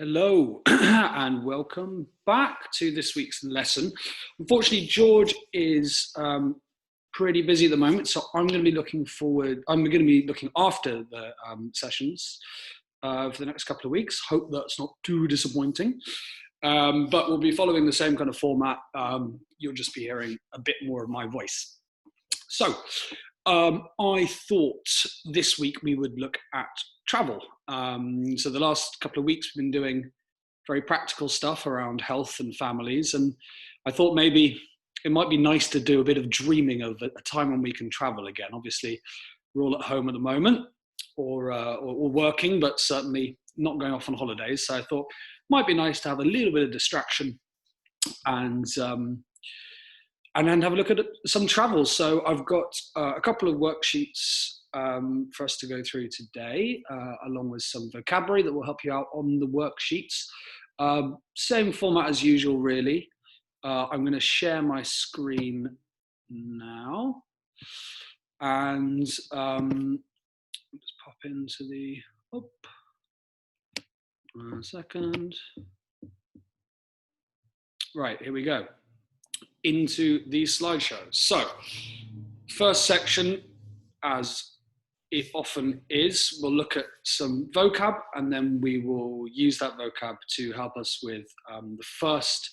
Hello and welcome back to this week's lesson. Unfortunately, George is pretty busy at the moment, so I'm going to be looking after the sessions for the next couple of weeks. Hope that's not too disappointing, but we'll be following the same kind of format. You'll just be hearing a bit more of my voice. So I thought this week we would look at travel. So the last couple of weeks we've been doing very practical stuff around health and families, and I thought maybe it might be nice to do a bit of dreaming of a time when we can travel again. Obviously, we're all at home at the moment, or working, but certainly not going off on holidays. So I thought it might be nice to have a little bit of distraction and then have a look at some travels. So I've got a couple of worksheets for us to go through today, along with some vocabulary that will help you out on the worksheets. Same format as usual, really. I'm going to share my screen now. And let's pop into the, one second. Right, here we go. Into these slideshows. So, first section, as it often is, we'll look at some vocab, and then we will use that vocab to help us with the first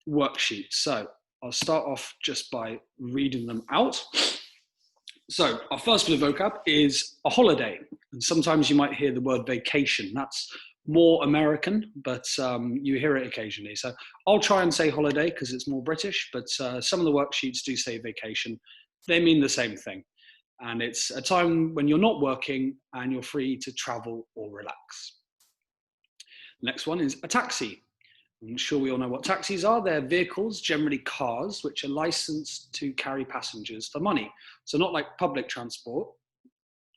worksheet. So I'll start off just by reading them out. So our first bit of vocab is a holiday, and sometimes you might hear the word vacation. That's more American, but you hear it occasionally. So I'll try and say holiday because it's more British, but some of the worksheets do say vacation. They mean the same thing. And it's a time when you're not working and you're free to travel or relax. Next one is a taxi. I'm sure we all know what taxis are. They're vehicles, generally cars, which are licensed to carry passengers for money. So not like public transport,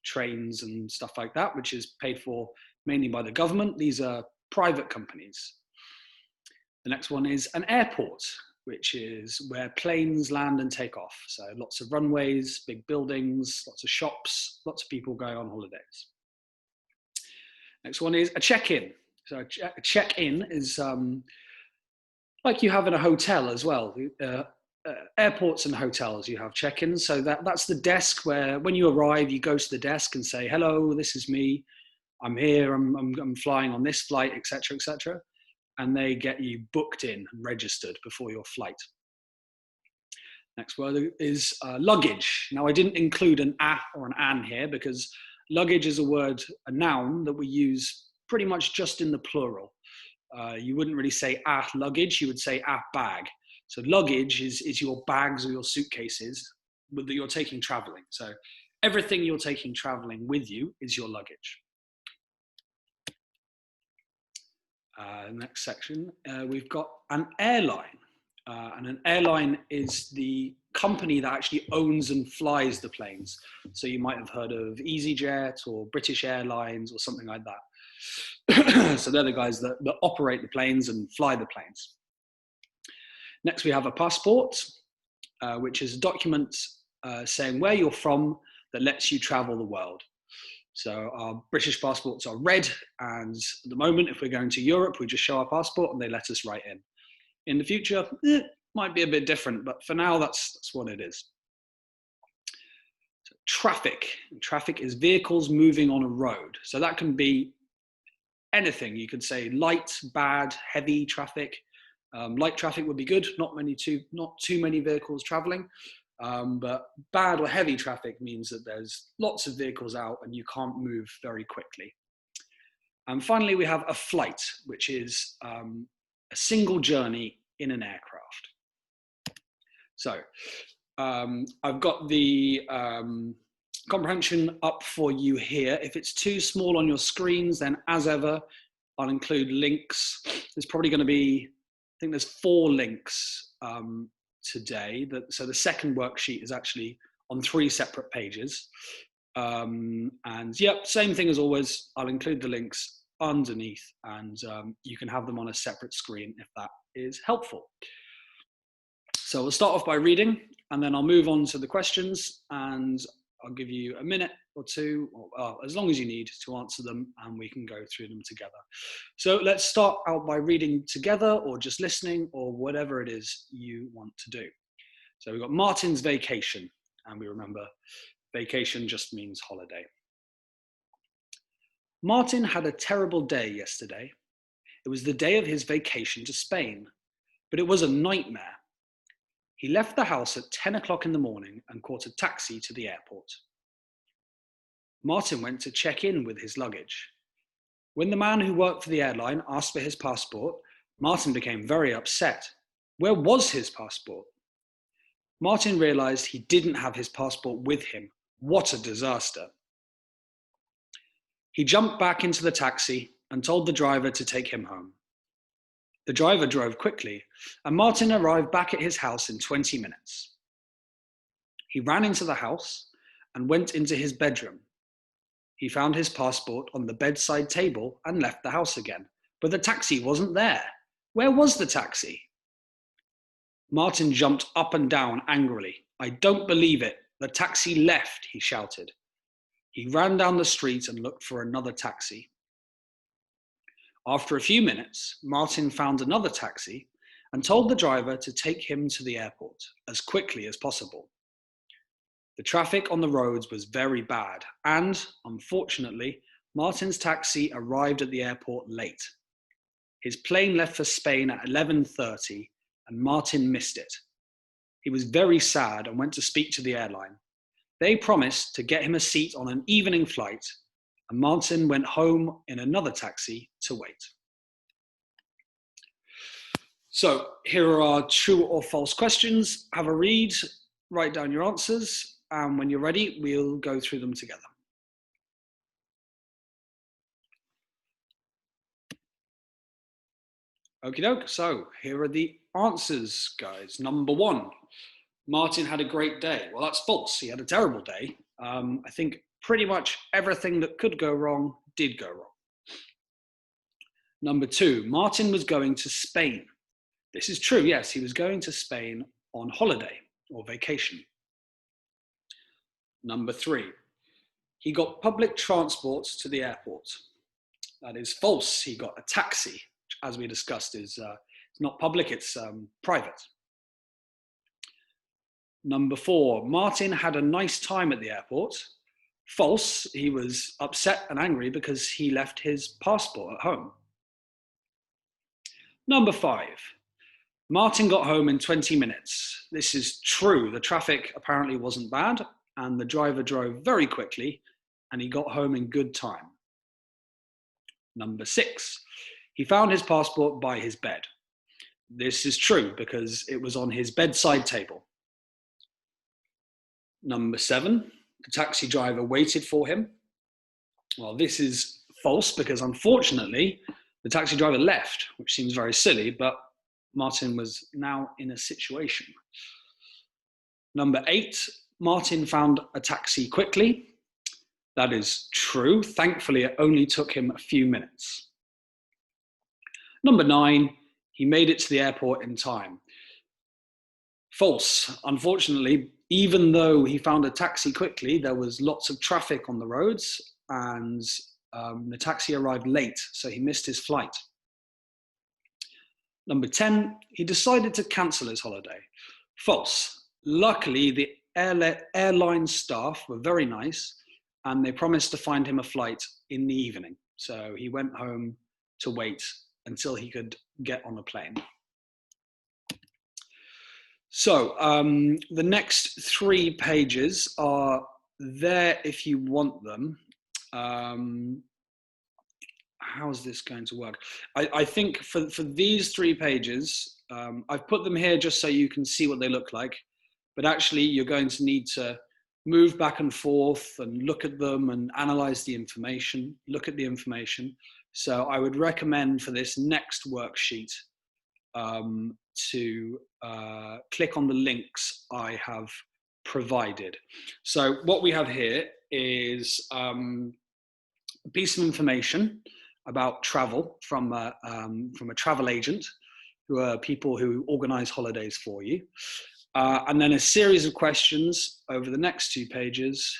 trains and stuff like that, which is paid for mainly by the government. These are private companies. The next one is an airport, which is where planes land and take off. So lots of runways, big buildings, lots of shops, lots of people going on holidays. Next one is a check-in. So a check-in is like you have in a hotel as well. Airports and hotels, you have check-ins. So that's the desk where when you arrive, you go to the desk and say, hello, this is me. I'm here, I'm flying on this flight, etc., etc. And they get you booked in and registered before your flight. Next word is luggage. Now, I didn't include an a or an an here because luggage is a noun that we use pretty much just in the plural. You wouldn't really say a luggage, you would say a bag. So luggage is your bags or your suitcases that you're taking traveling. So everything you're taking traveling with you is your luggage. Next section, we've got an airline. And an airline is the company that actually owns and flies the planes. So you might have heard of EasyJet or British Airlines or something like that. So they're the guys that operate the planes and fly the planes. Next, we have a passport, which is a document saying where you're from that lets you travel the world. So our British passports are red, and at the moment, if we're going to Europe, we just show our passport and they let us right in. In the future, it might be a bit different, but for now, that's what it is. So traffic. Traffic is vehicles moving on a road. So that can be anything. You could say light, bad, heavy traffic. Light traffic would be good, not too many vehicles traveling. But bad or heavy traffic means that there's lots of vehicles out and you can't move very quickly. And finally, we have a flight, which is a single journey in an aircraft. So I've got the comprehension up for you here. If it's too small on your screens, then as ever, I'll include links. There's probably going to be, I think there's 4 links today. So the second worksheet is actually on 3 separate pages. And yep, same thing as always. I'll include the links underneath and you can have them on a separate screen if that is helpful. So we'll start off by reading and then I'll move on to the questions and I'll give you a minute or two, or as long as you need to answer them, and we can go through them together. So let's start out by reading together or just listening or whatever it is you want to do. So we've got Martin's vacation, and we remember vacation just means holiday. Martin had a terrible day yesterday. It was the day of his vacation to Spain, but it was a nightmare. He left the house at 10 o'clock in the morning and caught a taxi to the airport. Martin went to check in with his luggage. When the man who worked for the airline asked for his passport, Martin became very upset. Where was his passport? Martin realized he didn't have his passport with him. What a disaster. He jumped back into the taxi and told the driver to take him home. The driver drove quickly, and Martin arrived back at his house in 20 minutes. He ran into the house and went into his bedroom. He found his passport on the bedside table and left the house again, but the taxi wasn't there. Where was the taxi? Martin jumped up and down angrily. I don't believe it. The taxi left, he shouted. He ran down the street and looked for another taxi. After a few minutes, Martin found another taxi and told the driver to take him to the airport as quickly as possible. The traffic on the roads was very bad, and, unfortunately, Martin's taxi arrived at the airport late. His plane left for Spain at 11:30, and Martin missed it. He was very sad and went to speak to the airline. They promised to get him a seat on an evening flight, and Martin went home in another taxi to wait. So here are our true or false questions. Have a read, write down your answers, and when you're ready, we'll go through them together. Okie doke, so here are the answers, guys. Number one, Martin had a great day. Well, that's false. He had a terrible day. I think pretty much everything that could go wrong did go wrong. Number two, Martin was going to Spain. This is true, yes, he was going to Spain on holiday or vacation. Number three, he got public transport to the airport. That is false. He got a taxi, which, as we discussed, is it's not public, it's private. Number four, Martin had a nice time at the airport. False. He was upset and angry because he left his passport at home. Number five, Martin got home in 20 minutes. This is true. The traffic apparently wasn't bad, and the driver drove very quickly, and he got home in good time. Number six, he found his passport by his bed. This is true because it was on his bedside table. Number seven, the taxi driver waited for him. Well, this is false because unfortunately the taxi driver left, which seems very silly, but Martin was now in a situation. Number eight, Martin found a taxi quickly. That is true. Thankfully, it only took him a few minutes. Number nine, he made it to the airport in time. False. Unfortunately, even though he found a taxi quickly, there was lots of traffic on the roads, and the taxi arrived late, so he missed his flight. Number 10, he decided to cancel his holiday. False. Luckily, the airline staff were very nice, and they promised to find him a flight in the evening. So he went home to wait until he could get on a plane. So the next 3 pages are there if you want them. How's this going to work? I think for these 3 pages, I've put them here just so you can see what they look like. But actually, you're going to need to move back and forth and look at them and analyze the information, look at the information. So I would recommend for this next worksheet to click on the links I have provided. So what we have here is a piece of information about travel from a travel agent, who are people who organize holidays for you. And then a series of questions over the next 2 pages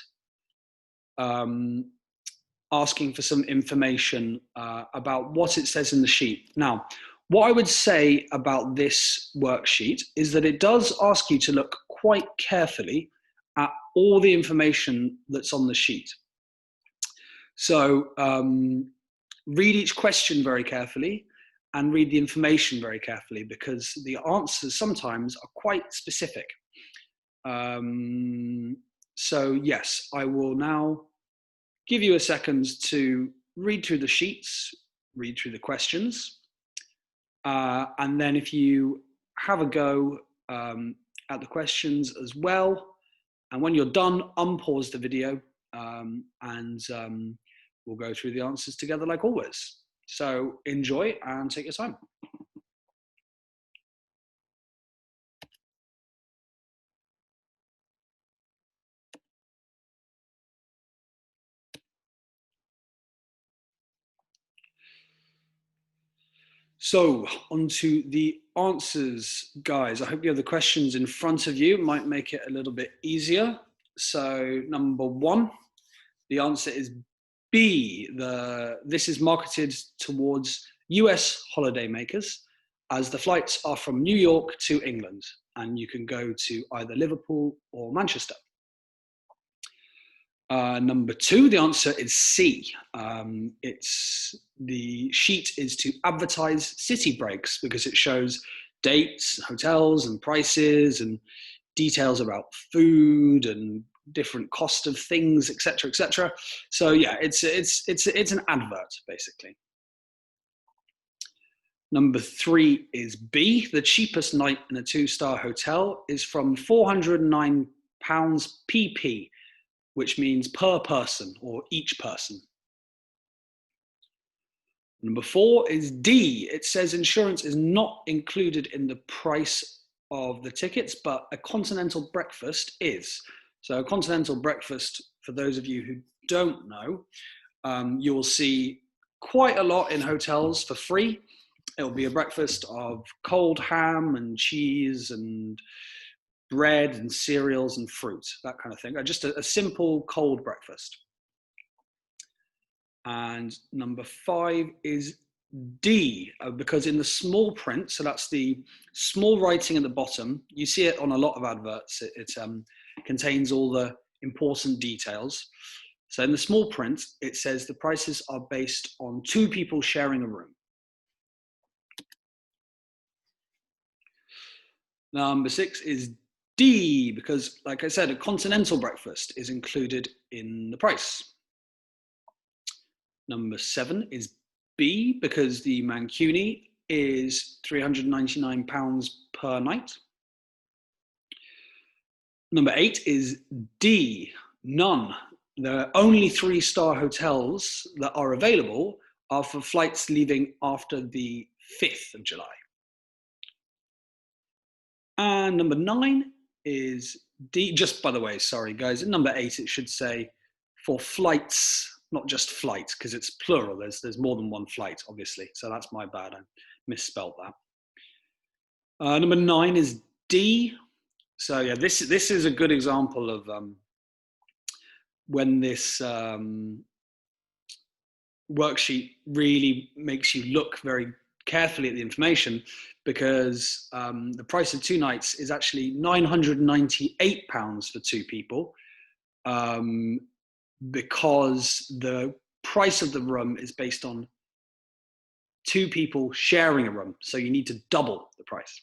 asking for some information about what it says in the sheet. Now, what I would say about this worksheet is that it does ask you to look quite carefully at all the information that's on the sheet. So read each question very carefully and read the information very carefully, because the answers sometimes are quite specific. So yes, I will now give you a second to read through the sheets, read through the questions, and then if you have a go at the questions as well, and when you're done, unpause the video and we'll go through the answers together like always. So enjoy and take your time. So on to the answers, guys. I hope you have the questions in front of you. Might make it a little bit easier. So number one, the answer is B. This is marketed towards US holidaymakers, as the flights are from New York to England, and you can go to either Liverpool or Manchester. Number two, the answer is C. The sheet is to advertise city breaks because it shows dates, hotels and prices and details about food and different cost of things, etc., etc. So yeah, it's an advert basically. Number three is B. The cheapest night in a 2-star hotel is from £409 PP, which means per person or each person. Number four is D. It says insurance is not included in the price of the tickets, but a continental breakfast is. So a continental breakfast, for those of you who don't know, you will see quite a lot in hotels for free. It will be a breakfast of cold ham and cheese and bread and cereals and fruit, that kind of thing. Just a simple cold breakfast. And number five is D, because in the small print, so that's the small writing at the bottom, you see it on a lot of adverts, it contains all the important details. So in the small print, it says the prices are based on 2 people sharing a room. Number 6 is D, because like I said, a continental breakfast is included in the price. Number 7 is B, because the Mancuni is £399 per night. Number 8 is D, none. The only 3-star hotels that are available are for flights leaving after the 5th of July. And number 9 is D, just by the way, sorry guys, at number 8 it should say for flights, not just flight, because it's plural, there's more than one flight, obviously, so that's my bad, I misspelled that. Number 9 is D. So yeah, this is a good example of when this worksheet really makes you look very carefully at the information, because the price of 2 nights is actually £998 for 2 people, because the price of the room is based on 2 people sharing a room, so you need to double the price.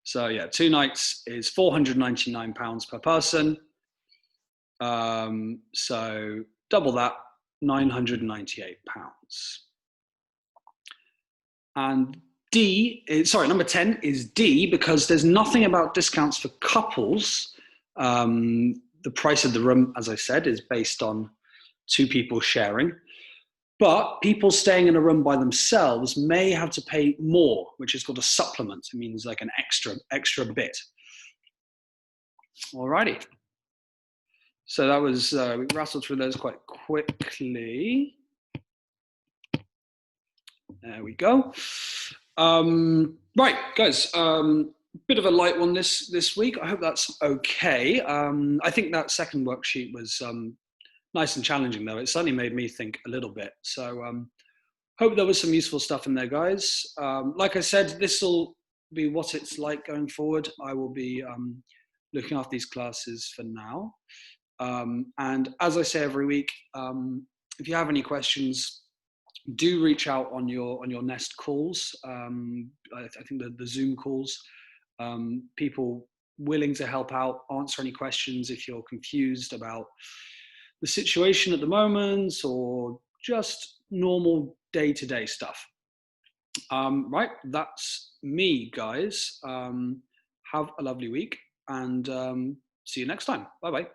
So yeah, 2 nights is £499 per person. So double that, £998. And D, sorry, number 10 is D, because there's nothing about discounts for couples. The price of the room, as I said, is based on 2 people sharing. But people staying in a room by themselves may have to pay more, which is called a supplement. It means like an extra bit. Alrighty. So that was, we rattled through those quite quickly. There we go. Right, guys, bit of a light one this week. I hope that's okay. I think that second worksheet was nice and challenging, though. It certainly made me think a little bit. So hope there was some useful stuff in there, guys. Like I said, this will be what it's like going forward. I will be looking after these classes for now. And as I say every week, if you have any questions, do reach out on your N.E.S.T calls. I think the Zoom calls. People willing to help out, answer any questions if you're confused about the situation at the moment or just normal day-to-day stuff. Right, that's me, guys. Have a lovely week and see you next time. Bye-bye.